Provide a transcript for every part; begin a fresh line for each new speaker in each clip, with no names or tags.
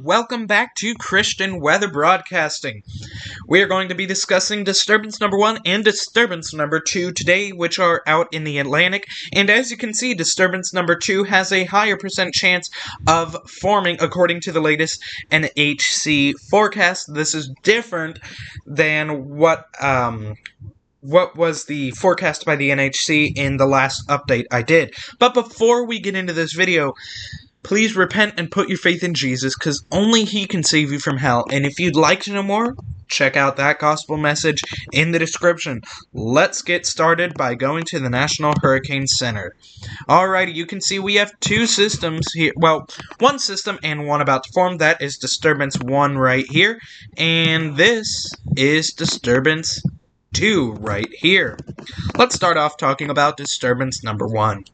and welcome back to Christian Weather Broadcasting. We are going to be discussing Disturbance number 1 and Disturbance number 2 today, which are out in the Atlantic. And as you can see, Disturbance number 2 has a higher percent chance of forming according to the latest NHC forecast. This is different than what was the forecast by the NHC in the last update I did. But before we get into this video, please repent and put your faith in Jesus, because only He can save you from hell. And if you'd like to know more, check out that gospel message in the description. Let's get started by going to the National Hurricane Center. Alrighty, you can see we have two systems here. Well, one system and one about to form. That is Disturbance 1 right here. And this is Disturbance 2 right here. Let's start off talking about Disturbance number 1.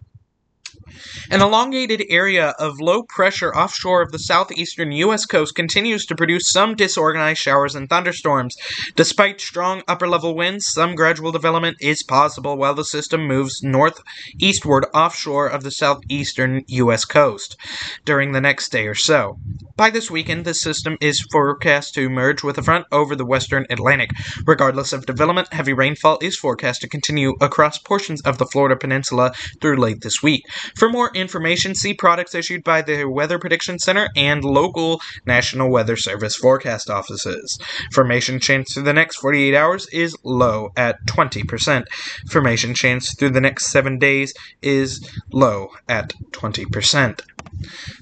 An elongated area of low pressure offshore of the southeastern U.S. coast continues to produce some disorganized showers and thunderstorms. Despite strong upper-level winds, some gradual development is possible while the system moves northeastward offshore of the southeastern U.S. coast during the next day or so. By this weekend, the system is forecast to merge with a front over the western Atlantic. Regardless of development, heavy rainfall is forecast to continue across portions of the Florida Peninsula through late this week. For more information, see products issued by the Weather Prediction Center and local National Weather Service forecast offices. Formation chance through the next 48 hours is low at 20%. Formation chance through the next 7 days is low at 20%.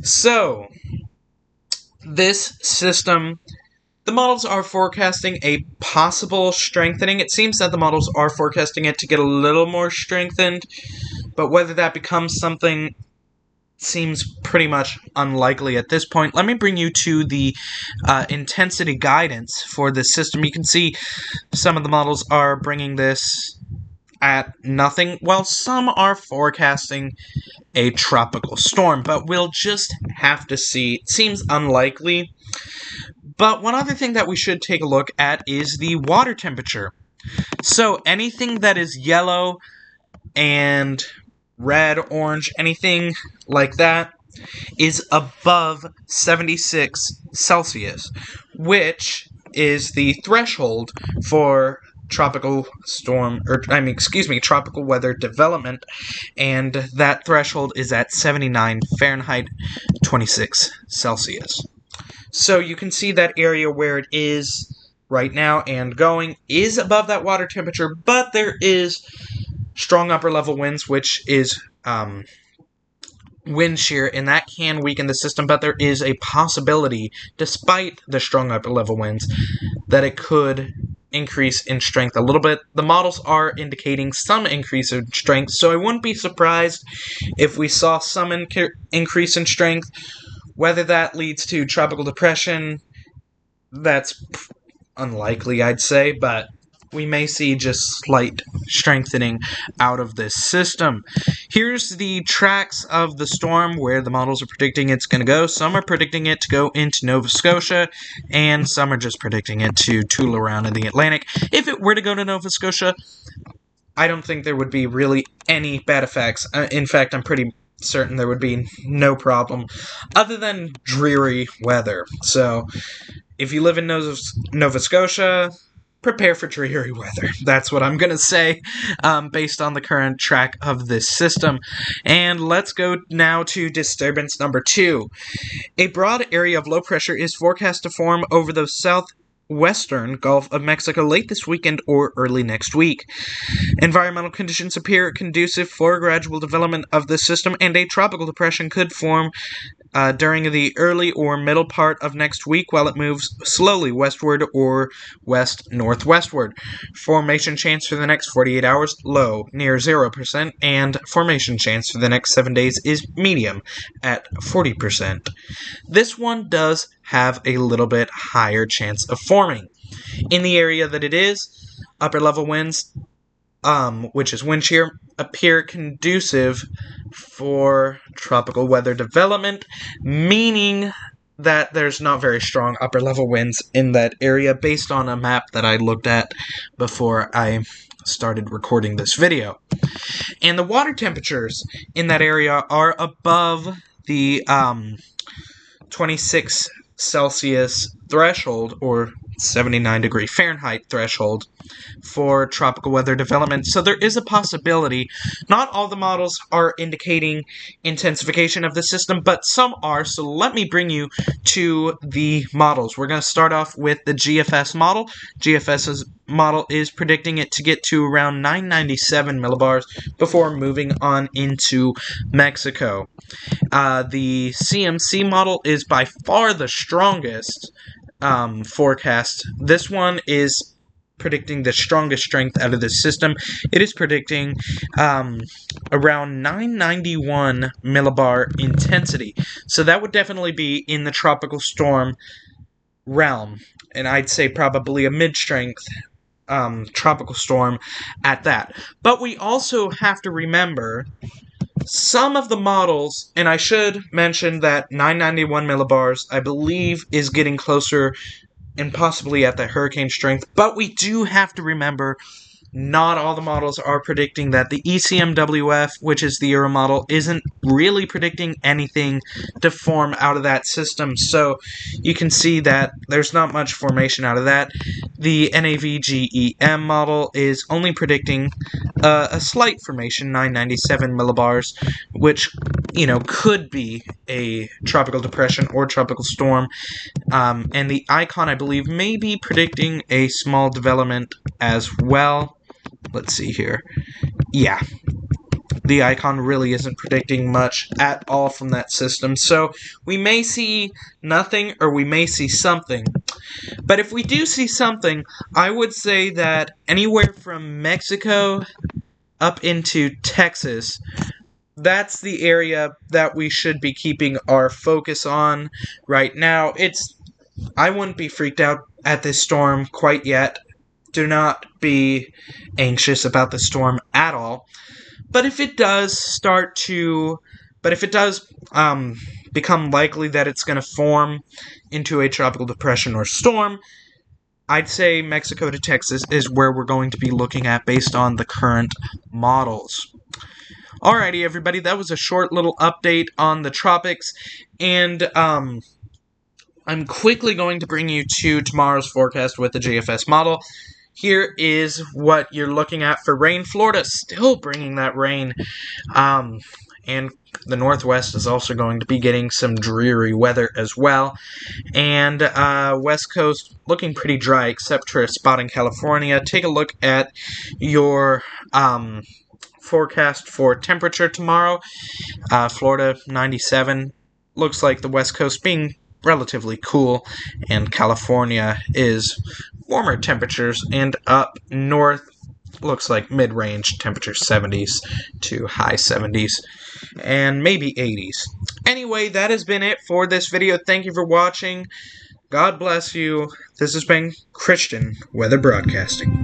So, this system, the models are forecasting a possible strengthening. It seems that the models are forecasting it to get a little more strengthened, but whether that becomes something seems pretty much unlikely at this point. Let me bring you to the intensity guidance for this system. You can see some of the models are bringing this at nothing. Well, some are forecasting a tropical storm, but we'll just have to see. It seems unlikely. But one other thing that we should take a look at is the water temperature. So anything that is yellow and red, orange, anything like that is above 76 Celsius, which is the threshold for tropical weather development, and that threshold is at 79 Fahrenheit, 26 Celsius. So you can see that area where it is right now and going is above that water temperature, but there is strong upper-level winds, which is wind shear, and that can weaken the system, but there is a possibility, despite the strong upper-level winds, that it could increase in strength a little bit. The models are indicating some increase in strength, so I wouldn't be surprised if we saw some increase in strength. Whether that leads to tropical depression, that's unlikely, I'd say, but we may see just slight strengthening out of this system. Here's the tracks of the storm where the models are predicting it's going to go. Some are predicting it to go into Nova Scotia, and some are just predicting it to tool around in the Atlantic. If it were to go to Nova Scotia, I don't think there would be really any bad effects. In fact, I'm pretty certain there would be no problem other than dreary weather. So, if you live in Nova Scotia, prepare for dreary weather. That's what I'm going to say, based on the current track of this system. And let's go now to Disturbance number 2. A broad area of low pressure is forecast to form over the southwestern Gulf of Mexico late this weekend or early next week. Environmental conditions appear conducive for gradual development of the system, and a tropical depression could form during the early or middle part of next week while it moves slowly westward or west-northwestward. Formation chance for the next 48 hours, low, near 0%, and formation chance for the next 7 days is medium, at 40%. This one does have a little bit higher chance of forming. In the area that it is, upper-level winds, which is wind shear, appear conducive for tropical weather development, meaning that there's not very strong upper-level winds in that area based on a map that I looked at before I started recording this video. And the water temperatures in that area are above the 26 Celsius threshold, or 79 degree Fahrenheit threshold for tropical weather development. So there is a possibility. Not all the models are indicating intensification of the system, but some are. So let me bring you to the models. We're going to start off with the GFS model. GFS's model is predicting it to get to around 997 millibars before moving on into Mexico. The CMC model is by far the strongest forecast. This one is predicting the strongest strength out of the system. It is predicting around 991 millibar intensity. So that would definitely be in the tropical storm realm. And I'd say probably a mid-strength tropical storm at that. But we also have to remember some of the models, and I should mention that 991 millibars, I believe, is getting closer and possibly at the hurricane strength, but we do have to remember not all the models are predicting that. The ECMWF, which is the Euro model, isn't really predicting anything to form out of that system, so you can see that there's not much formation out of that. The NAVGEM model is only predicting a slight formation, 997 millibars, which, could be a tropical depression or tropical storm. And the Icon, I believe, may be predicting a small development as well. Let's see here. Yeah. The Icon really isn't predicting much at all from that system. So we may see nothing or we may see something. But if we do see something, I would say that anywhere from Mexico up into Texas, that's the area that we should be keeping our focus on right now. I wouldn't be freaked out at this storm quite yet. Do not be anxious about the storm at all. But if it does become likely that it's going to form into a tropical depression or storm, I'd say Mexico to Texas is where we're going to be looking at based on the current models. Alrighty, everybody, that was a short little update on the tropics, and I'm quickly going to bring you to tomorrow's forecast with the GFS model. Here is what you're looking at for rain. Florida still bringing that rain, and the Northwest is also going to be getting some dreary weather as well. And West Coast looking pretty dry, except for a spot in California. Take a look at your forecast for temperature tomorrow. Florida, 97. Looks like the West Coast being relatively cool, and California is warmer temperatures, and up north looks like mid-range temperatures, 70s to high 70s, and maybe 80s. Anyway, that has been it for this video. Thank you for watching. God bless you. This has been Christian Weather Broadcasting.